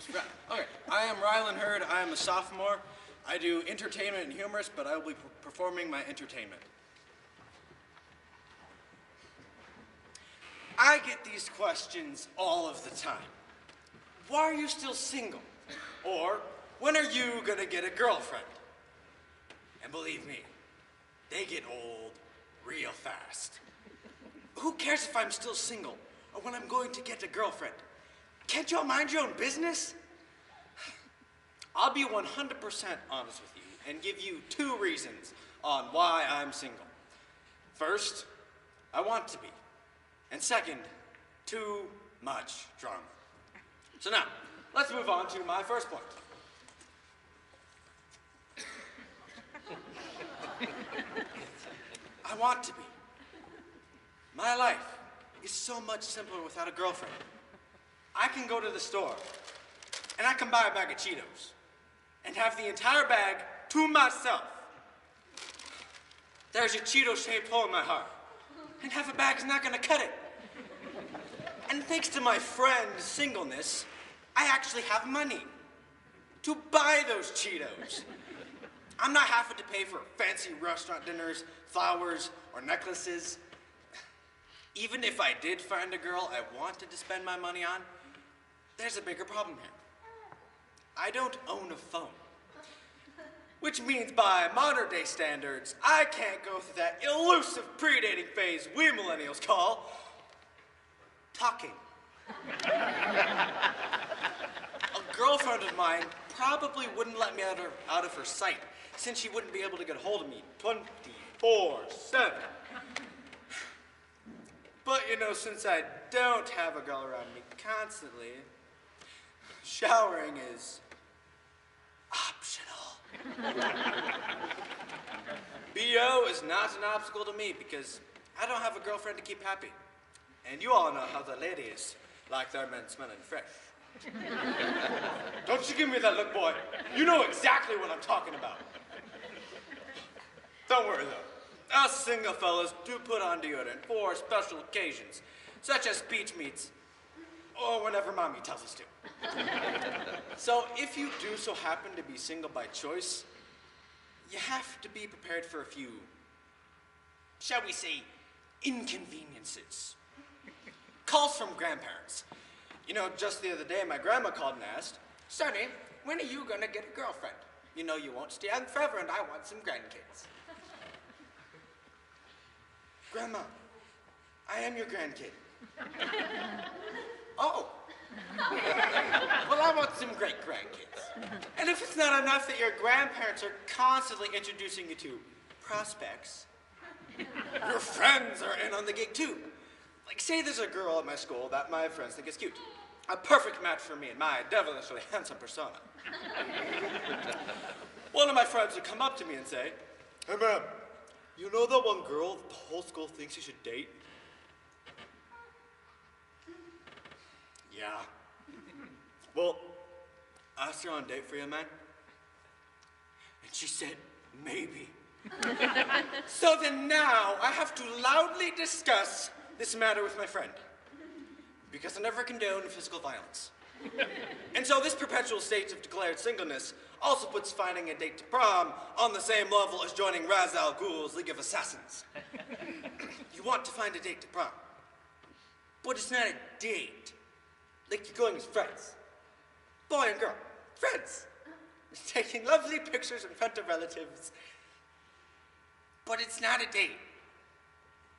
almost forgot. Okay, I am Rylan Hurd. I am a sophomore. I do entertainment and humorous, but I will be performing my entertainment. I get these questions all of the time. Why are you still single? Or, when are you gonna get a girlfriend? And believe me, they get old real fast. Who cares if I'm still single or when I'm going to get a girlfriend? Can't y'all mind your own business? I'll be 100% honest with you and give you 2 reasons on why I'm single. First, I want to be. And second, too much drama. So now, let's move on to my first point. I want to be. My life is so much simpler without a girlfriend. I can go to the store, and I can buy a bag of Cheetos, and have the entire bag to myself. There's a Cheeto-shaped hole in my heart, and half a bag's not gonna cut it. And thanks to my friend's singleness, I actually have money to buy those Cheetos. I'm not having to pay for fancy restaurant dinners, flowers, or necklaces. Even if I did find a girl I wanted to spend my money on, there's a bigger problem here. I don't own a phone. Which means by modern day standards, I can't go through that elusive predating phase we millennials call talking. A girlfriend of mine probably wouldn't let me out of her sight, since she wouldn't be able to get a hold of me 24/7. But you know, since I don't have a girl around me constantly, showering is optional. BO is not an obstacle to me because I don't have a girlfriend to keep happy. And you all know how the ladies like their men smelling fresh. Don't you give me that look, boy. You know exactly what I'm talking about. Don't worry, though. Us single fellas do put on deodorant for special occasions, such as beach meets, or whenever mommy tells us to. So if you do so happen to be single by choice, you have to be prepared for a few, shall we say, inconveniences. Calls from grandparents. You know, just the other day, my grandma called and asked, "Sonny, when are you gonna get a girlfriend? You know you won't stay on forever and I want some grandkids." Grandma, I am your grandkid. Oh. Well, I want some great grandkids. And if it's not enough that your grandparents are constantly introducing you to prospects, your friends are in on the gig too. Like, say there's a girl at my school that my friends think is cute. A perfect match for me and my devilishly handsome persona. One of my friends would come up to me and say, "Hey man, you know that one girl that the whole school thinks you should date?" Yeah. Well, I asked her on a date for you, man. And she said, maybe. So then now I have to loudly discuss this matter with my friend, because I never condone physical violence. And so this perpetual state of declared singleness also puts finding a date to prom on the same level as joining Ra's al Ghul's League of Assassins. You want to find a date to prom, but it's not a date. Like you're going as friends. Boy and girl, friends. Taking lovely pictures in front of relatives. But it's not a date,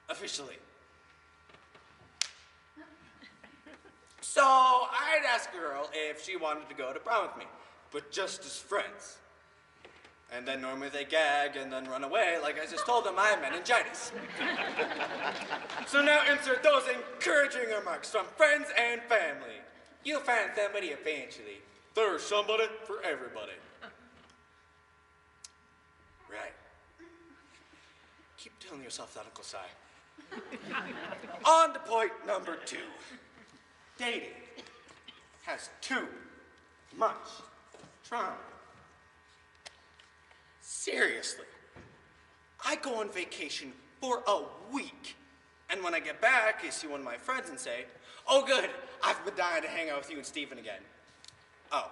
officially. So I'd ask a girl if she wanted to go to prom with me, but just as friends. And then normally they gag and then run away, like I just told them I have meningitis. So now insert those encouraging remarks from friends and family. You'll find somebody eventually. There's somebody for everybody. Right. Keep telling yourself that, Uncle Si. On to point number 2. Dating has too much trauma. Seriously. I go on vacation for a week, and when I get back, I see one of my friends and say, "Oh good, I've been dying to hang out with you and Stephen again." Oh,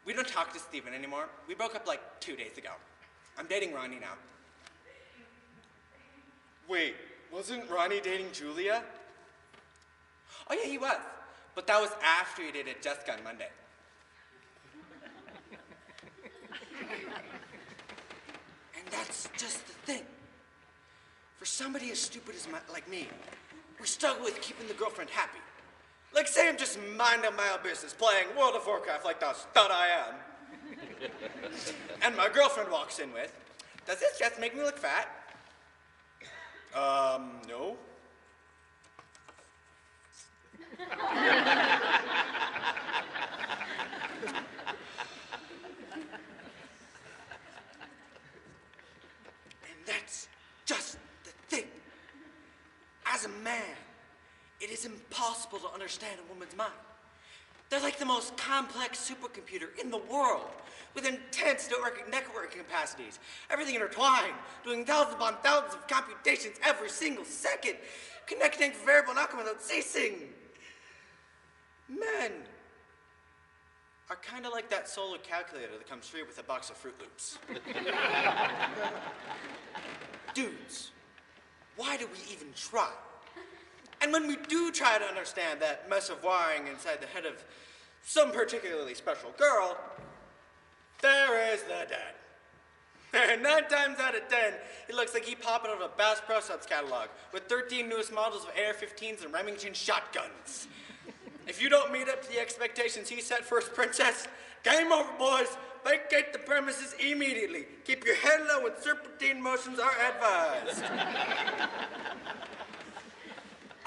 we don't talk to Steven anymore. We broke up like 2 days ago. I'm dating Ronnie now. Wait, wasn't Ronnie dating Julia? Oh yeah, he was. But that was after he dated Jessica on Monday. And that's just the thing. For somebody as stupid as like me, we struggle with keeping the girlfriend happy. Like say I'm just minding my own business, playing World of Warcraft like the stud I am. And my girlfriend walks in with, does this just make me look fat? No. And that's just the thing. As a man, it is impossible to understand a woman's mind. They're like the most complex supercomputer in the world, with intense networking capacities, everything intertwined, doing thousands upon thousands of computations every single second, connecting to variable outcome without ceasing. Men are kind of like that solar calculator that comes free with a box of Fruit Loops. Dudes, why do we even try? And when we do try to understand that mess of wiring inside the head of some particularly special girl, there is the dad. And 9 times out of 10, he looks like he popped out of a Bass Pro Shops catalog with 13 newest models of AR-15s and Remington shotguns. If you don't meet up to the expectations he set for his princess, game over, boys. Vacate the premises immediately. Keep your head low and serpentine motions are advised.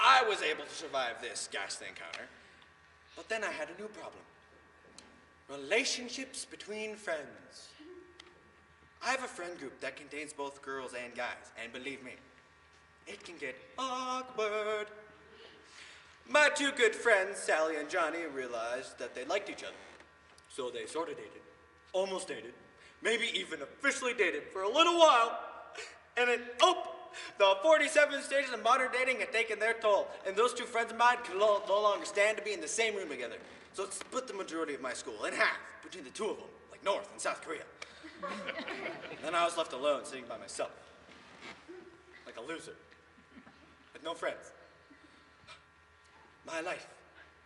I was able to survive this ghastly encounter, but then I had a new problem. Relationships between friends. I have a friend group that contains both girls and guys, and believe me, it can get awkward. My 2 good friends, Sally and Johnny, realized that they liked each other. So they sort of dated, almost dated, maybe even officially dated for a little while, and then, the 47 stages of modern dating had taken their toll, and those 2 friends of mine could no longer stand to be in the same room together. So it split the majority of my school in half between the 2 of them, like North and South Korea. Then I was left alone, sitting by myself, like a loser, with no friends. My life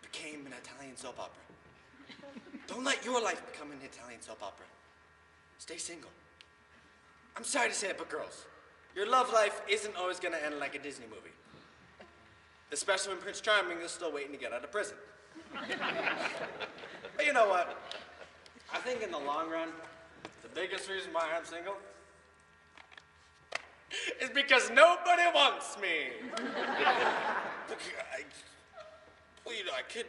became an Italian soap opera. Don't let your life become an Italian soap opera. Stay single. I'm sorry to say it, but girls, your love life isn't always going to end like a Disney movie. Especially when Prince Charming is still waiting to get out of prison. But you know what? I think in the long run, the biggest reason why I'm single is because nobody wants me. I could...